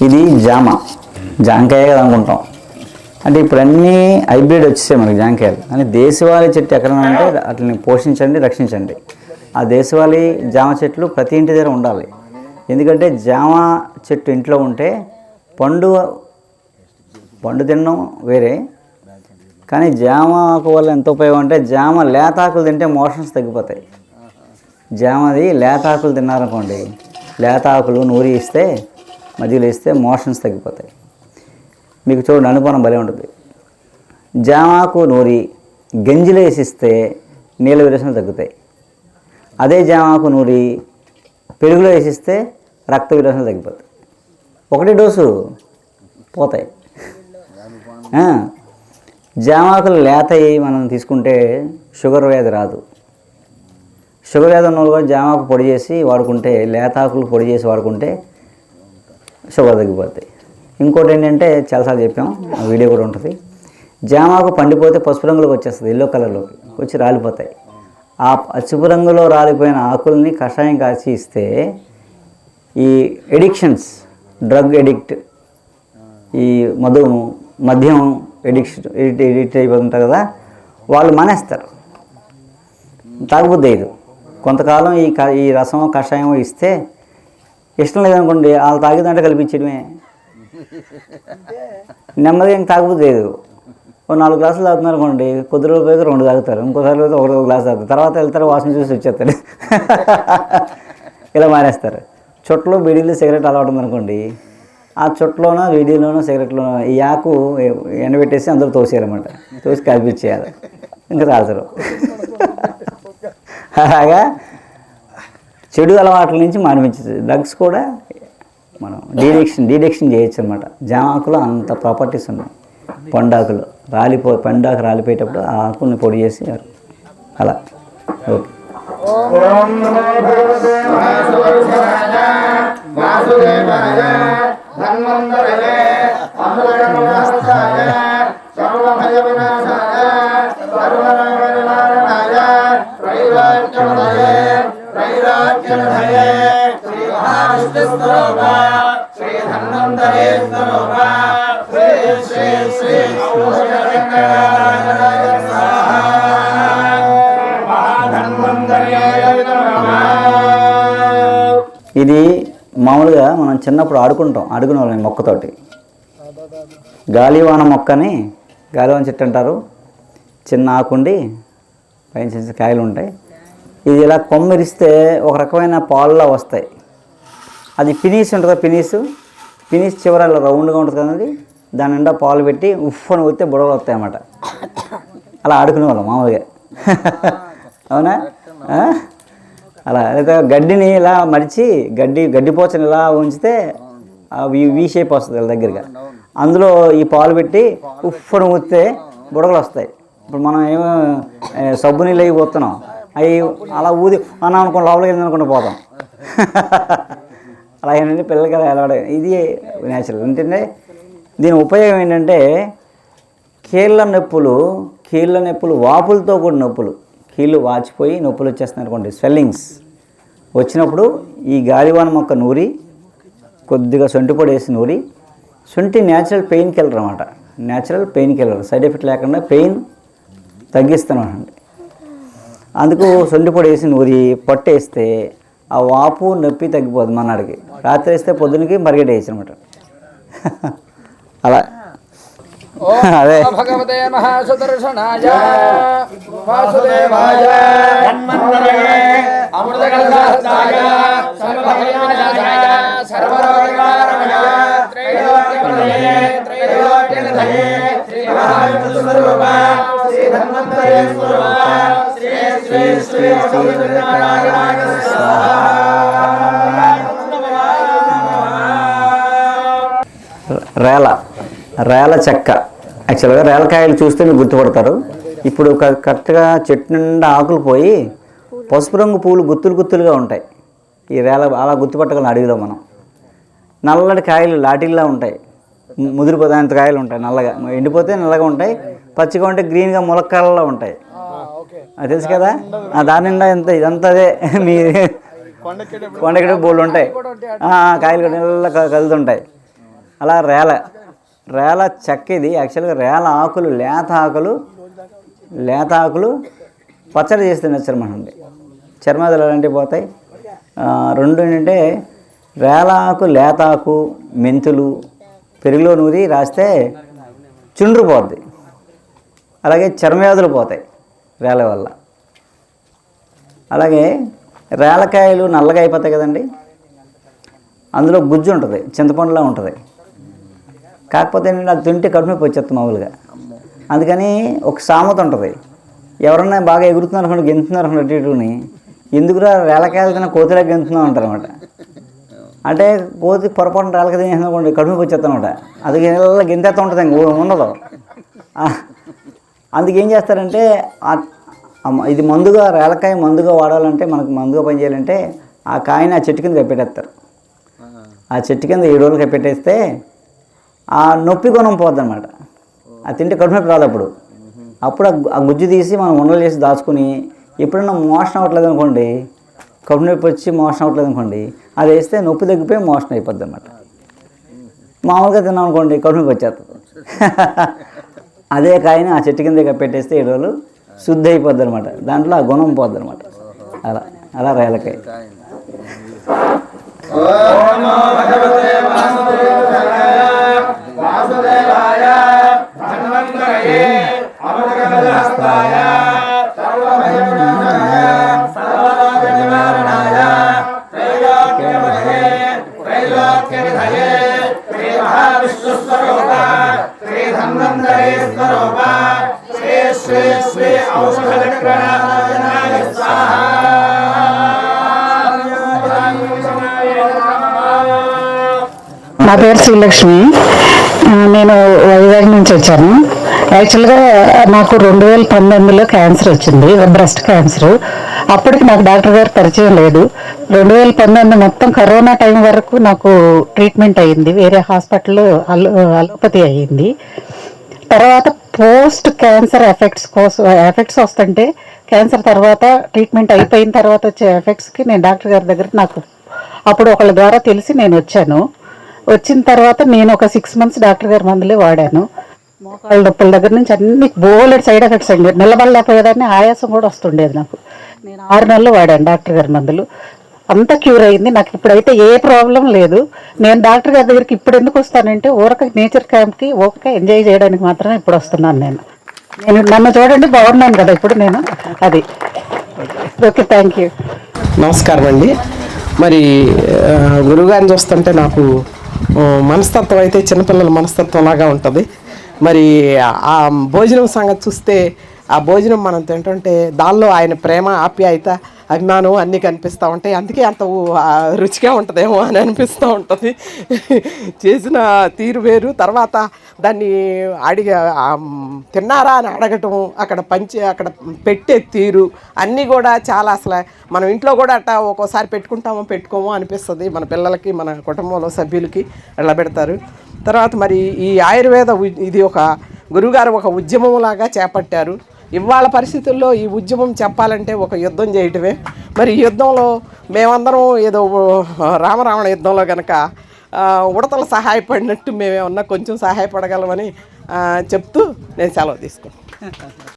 ఇది జాంకాయ కదా అనుకుంటాం. అంటే ఇప్పుడు అన్నీ హైబ్రిడ్ వచ్చేసాయి మనకి జాంకాయలు. అని దేశవాళీ చెట్టు ఎక్కడ అంటే అట్లని పోషించండి, రక్షించండి. ఆ దేశవాళీ జామ చెట్లు ప్రతి ఇంటి దగ్గర ఉండాలి. ఎందుకంటే జామ చెట్టు ఇంట్లో ఉంటే పండు తినడం వేరే, కానీ జామ ఆకు వల్ల ఎంత ఉపయోగం అంటే జామ లేతాకులు తింటే మోషన్స్ తగ్గిపోతాయి. జామది లేతాకులు తిన్నారనుకోండి, లేతాకులు నూరి ఇస్తే మధ్యలో ఇస్తే మోషన్స్ తగ్గిపోతాయి. మీకు చూడండి అనుమానం భలే ఉంటుంది. జామాకు నూరి గంజిలో వేసిస్తే నీళ్ళ విరేచనలు తగ్గుతాయి. అదే జామాకు నూరి పెరుగులో వేసిస్తే రక్త విరేచనలు తగ్గిపోతాయి. ఒకటి డోసు పోతాయి. జామాకులు లేతయి మనం తీసుకుంటే షుగర్ వ్యాధి రాదు. షుగర్ వ్యాధి ఉన్న వాళ్ళు కూడా జామాకు పొడి చేసి వాడుకుంటే, లేతాకులు పొడి చేసి వాడుకుంటే షుగర్ తగ్గిపోతాయి. ఇంకోటి ఏంటంటే చాలాసార్లు చెప్పాం, ఆ వీడియో కూడా ఉంటుంది. జామాకు పండిపోతే పసుపు రంగులోకి వచ్చేస్తుంది, ఎల్లో కలర్లోకి వచ్చి రాలిపోతాయి. ఆ పసుపు రంగులో రాలిపోయిన ఆకుల్ని కషాయం కాచి ఇస్తే ఈ ఎడిక్షన్స్, డ్రగ్ ఎడిక్ట్, ఈ మద్యం ఎడిక్ట్ అయిపోతుంటారు కదా, వాళ్ళు మానేస్తారు. తాగబుద్ది ఇది కొంతకాలం ఈ రసం కషాయం ఇస్తే ఇష్టం లేదనుకోండి, వాళ్ళు తాగేదంటే కల్పించడమే. నెమ్మదిగా ఇంక తాగబుద్ది లేదు. ఓ 4 గ్లాసులు తాగుతున్నారు అనుకోండి, కొద్ది రోజులు పోయి 2 తాగుతారు, ఇంకోసారి పోతే 1 గ్లాస్ తాగుతారు, తర్వాత వెళ్తారు వాసన చూసి వచ్చేస్తాడు. ఇలా మానేస్తారు. చుట్టలో బీడీలు సిగరెట్ అలవాటు ఉందనుకోండి, ఆ చుట్టలోనో బీడీలోనో సిగరెట్లోనో ఈ ఆకు ఎండబెట్టేసి అందరూ తోసేయాలన్నమాట. తోసి కలిపించేయాలి, ఇంకా తాగుతారు. అలాగా చెడు అలవాట్ల నుంచి మానిపించచ్చు. డ్రగ్స్ కూడా మనం డీడెక్షన్ చేయొచ్చు అనమాట. జామాకులో అంత ప్రాపర్టీస్ ఉన్నాయి. పండాకులు పండాకు రాలిపోయేటప్పుడు ఆ ఆకుల్ని పొడి చేసి అలా. ఓకే. ఇది మామూలుగా మనం చిన్నప్పుడు ఆడుకునే వాళ్ళని మొక్కతోటి. గాలివాన మొక్కని గాలివాన చెట్టు అంటారు. చిన్న ఆకుండి పైన చిన్న కాయలు ఉంటాయి. ఇది ఇలా కొమ్మిరిస్తే ఒక రకమైన పాలులా వస్తాయి. అది పినీస్ ఉంటుంది. పినీస్ చివర ఇలా రౌండ్గా ఉంటుంది కదండి, దాని నిండా పాలు పెట్టి ఉఫ్ అని వస్తే బుడవలు వస్తాయి అన్నమాట. అలా ఆడుకునేవాళ్ళం మామూలుగా. అవునా? అలా లేదా గడ్డిని ఇలా మడిచి గడ్డిపోచని ఇలా ఉంచితే వి షేప్ వస్తుంది వాళ్ళ దగ్గరగా. అందులో ఈ పాలు పెట్టి ఉఫ్ అని ఊస్తే బుడగలు వస్తాయి. ఇప్పుడు మనం ఏమో సబ్బు నీళ్ళు అవి పోతున్నాం, అవి అలా ఊది అన్నా అనుకోండి లోపలికి వెళ్ళి అనుకుంటూ పోతాం. అలా ఏంటంటే పిల్లలకి అలా అలవాటు. ఇది న్యాచురల్. ఏంటంటే దీని ఉపయోగం ఏంటంటే కీళ్ళ నొప్పులు, వాపులతో కూడిన నొప్పులు, కీళ్ళు వాచిపోయి నొప్పులు వచ్చేస్తున్నాయి అనుకోండి, స్వెల్లింగ్స్ వచ్చినప్పుడు ఈ గాలివాన మొక్క నూరి కొద్దిగా సొంటి పొడి వేసి నూరి, సొంటి న్యాచురల్ పెయిన్ కిల్లర్ అన్నమాట. Natural pain killer, side effect లేకుండా పెయిన్ తగ్గిస్తానండి. అందుకు సొంటి పొడి వేసి నూరి పొట్టేస్తే ఆ వాపు నొప్పి తగ్గిపోతుంది మన్నాడికి. రాత్రి వేస్తే పొద్దునకి మరిగేట వేసి అనమాట. అలా అదే భగవతే మహాసుదర్శనాయ వాసుదేవాయ అమృతకలశాయ సర్వభయాయ సర్వరోగనివారణాయ త్రైలోక్యనిధయే శ్రీ మహావిష్ణుస్వరూప శ్రీ ధన్వంతరీస్వరూప శ్రీ శ్రీ శ్రీ సూర్యనారాయణాయ స్వాహా. రేల చెక్క. యాక్చువల్గా రేలకాయలు చూస్తే మీరు గుర్తుపడతారు. ఇప్పుడు కరెక్ట్గా చెట్టు నిండా ఆకులు పోయి పసుపు రంగు పూలు గుత్తులుగా ఉంటాయి. ఈ రేల అలా గుర్తుపట్టగలం అడవిలో మనం. నల్లటి కాయలు లాటిల్లా ఉంటాయి, ముదిరిపోతే కాయలు ఉంటాయి నల్లగా, ఎండిపోతే నల్లగా ఉంటాయి, పచ్చిగా ఉంటే గ్రీన్గా ములక్కాయలలో ఉంటాయి. అది తెలుసు కదా. దాని నిండా ఇదంతా అదే మీ కొండకిడ బోళ్ళు ఉంటాయి, కాయలు కూడా నల్ల కదులుతుంటాయి. అలా రేల చెక్క ఇది యాక్చువల్గా రేల ఆకులు లేత ఆకులు పచ్చడి చేసి తినచ్చు అనమాట అండి. చర్మాదులు అలాంటివి పోతాయి. రెండు ఏంటంటే రేల ఆకు, లేత ఆకు, మెంతులు పెరుగులో నూరి రాస్తే చుండ్రు పోద్ది. అలాగే చర్మవ్యాధులు పోతాయి రేల వల్ల. అలాగే రేలకాయలు నల్లగా అయిపోతాయి కదండి, అందులో గుజ్జు ఉంటుంది, చింతపండులా ఉంటుంది. కాకపోతే ఏంటంటే అది తింటే కడుపు నొప్పి వచ్చేస్తుంది మామూలుగా. అందుకని ఒక సామెత ఉంటుంది, ఎవరన్నా బాగా ఎగురుతున్నారు అనుకోండి, గెంతున్నారు అనుకోండి ఇటుని, ఎందుకురా రేలకాయలు తిన కోతిలా గెంతున్నాం అంటారు అనమాట. అంటే కోతి పొరపాటున రేలకాయ తినేసుకోండి కడుపు నొప్పి వచ్చేస్తాను అనమాట. అది గెంతేస్తూ ఉంటుంది, ఇంక ఉండదు. అందుకేం చేస్తారంటే ఇది మందుగా, రేలకాయ మందుగా వాడాలంటే, మనకు మందుగా పనిచేయాలంటే ఆ కాయని ఆ చెట్టు కింద కప్పెట్టేస్తారు. ఆ చెట్టు కింద 7 రోజులు కప్పెట్టేస్తే ఆ నొప్పి గుణం పోద్ది అనమాట. అది తింటే కడుపు నొప్పి రాదు. అప్పుడు ఆ గుజ్జు తీసి మనం ఉండలు చేసి దాచుకుని, ఎప్పుడైనా మోషన్ అవ్వట్లేదు అనుకోండి, కడుపు నొప్పి వచ్చి మోషన్ అవ్వట్లేదు అనుకోండి, అది వేస్తే నొప్పి తగ్గిపోయి మోషన్ అయిపోద్ది అనమాట. మామూలుగా తిన్నాం అనుకోండి కడుపు నొప్పి వచ్చేస్తుంది. అదే కాయని ఆ చెట్టు కింద కప్పెట్టేస్తే 7 రోజులు శుద్ధి అయిపోద్ది అనమాట. దాంట్లో ఆ గుణం పోద్ది అనమాట. అలా రేలకాయ. ఓం నమో భగవతే వాసుదేవాయ ధన్వంతరయే అమృతకలహస్తాయ సర్వభయవినాశాయ సర్వరోగనివారణాయ త్రైలోక్యనిధయే శ్రీ మహావిష్ణుస్వరూప శ్రీ ధన్వంతరీ స్వరూప శ్రీ శ్రీ శ్రీ ఔషధచక్రనారాయణాయ స్వాహా. నా పేరు శ్రీలక్ష్మి. నేను వైజాగ్ నుంచి వచ్చాను. యాక్చువల్గా నాకు 2019లో క్యాన్సర్ వచ్చింది, బ్రెస్ట్ క్యాన్సర్. అప్పటికి నాకు డాక్టర్ గారు పరిచయం లేదు. 2019 మొత్తం కరోనా టైం వరకు నాకు ట్రీట్మెంట్ అయ్యింది, వేరే హాస్పిటల్లో అలోపతి అయ్యింది. తర్వాత పోస్ట్ క్యాన్సర్ ఎఫెక్ట్స్ వస్తుంటే, క్యాన్సర్ తర్వాత ట్రీట్మెంట్ అయిపోయిన తర్వాత వచ్చే ఎఫెక్ట్స్కి నేను డాక్టర్ గారి దగ్గర, నాకు అప్పుడు ఒకళ్ళ ద్వారా తెలిసి నేను వచ్చాను. వచ్చిన తర్వాత నేను ఒక 6 months డాక్టర్ గారి మందులే వాడాను. మోకాళ్ళ నొప్పుల దగ్గర నుంచి అన్ని బోలెడ్ సైడ్ ఎఫెక్ట్స్ అండి. నిలబడలేకపోయేదాన్ని, ఆయాసం కూడా వస్తుండేది నాకు. నేను 6 నెలలు వాడాను డాక్టర్ గారి మందులు. అంతా క్యూర్ అయింది నాకు. ఇప్పుడైతే ఏ ప్రాబ్లం లేదు. నేను డాక్టర్ గారి దగ్గరికి ఇప్పుడు ఎందుకు వస్తానంటే, నేచర్ క్యాంప్కి ఎంజాయ్ చేయడానికి మాత్రమే ఇప్పుడు వస్తున్నాను. నేను నన్ను చూడండి, బాగున్నాను కదా ఇప్పుడు నేను. అది ఓకే, థ్యాంక్ యూ. నమస్కారం అండి. మరి గురువుగారిని చూస్తుంటే నాకు మనస్తత్వం అయితే చిన్నపిల్లల మనస్తత్వం లాగా ఉంటుంది. మరి ఆ భోజనం సంగతి చూస్తే, ఆ భోజనం మనం తింటుంటే దానిలో ఆయన ప్రేమ, ఆప్యాయత, అభిమానం అన్నీ కనిపిస్తూ ఉంటాయి. అందుకే అంత రుచిగా ఉంటుందేమో అని అనిపిస్తూ ఉంటుంది. చేసిన తీరు వేరు. తర్వాత దాన్ని తిన్నారా అని అడగటం, అక్కడ పెట్టే తీరు అన్నీ కూడా చాలా, అసలు మనం ఇంట్లో కూడా అట్లా ఒక్కోసారి పెట్టుకోమో అనిపిస్తుంది. మన పిల్లలకి, మన కుటుంబంలో సభ్యులకి అట్లా పెడతారు. తర్వాత మరి ఈ ఆయుర్వేద ఇది ఒక గురువుగారు ఒక ఉద్యమంలాగా చేపట్టారు. ఇవాళ పరిస్థితుల్లో ఈ ఉద్యమం చెప్పాలంటే ఒక యుద్ధం చేయటమే. మరి ఈ యుద్ధంలో మేమందరం ఏదో రామరావణ యుద్ధంలో కనుక ఉడతలు సహాయపడినట్టు మేమేమన్నా కొంచెం సహాయపడగలమని చెప్తూ నేను సెలవు తీసుకున్నాను.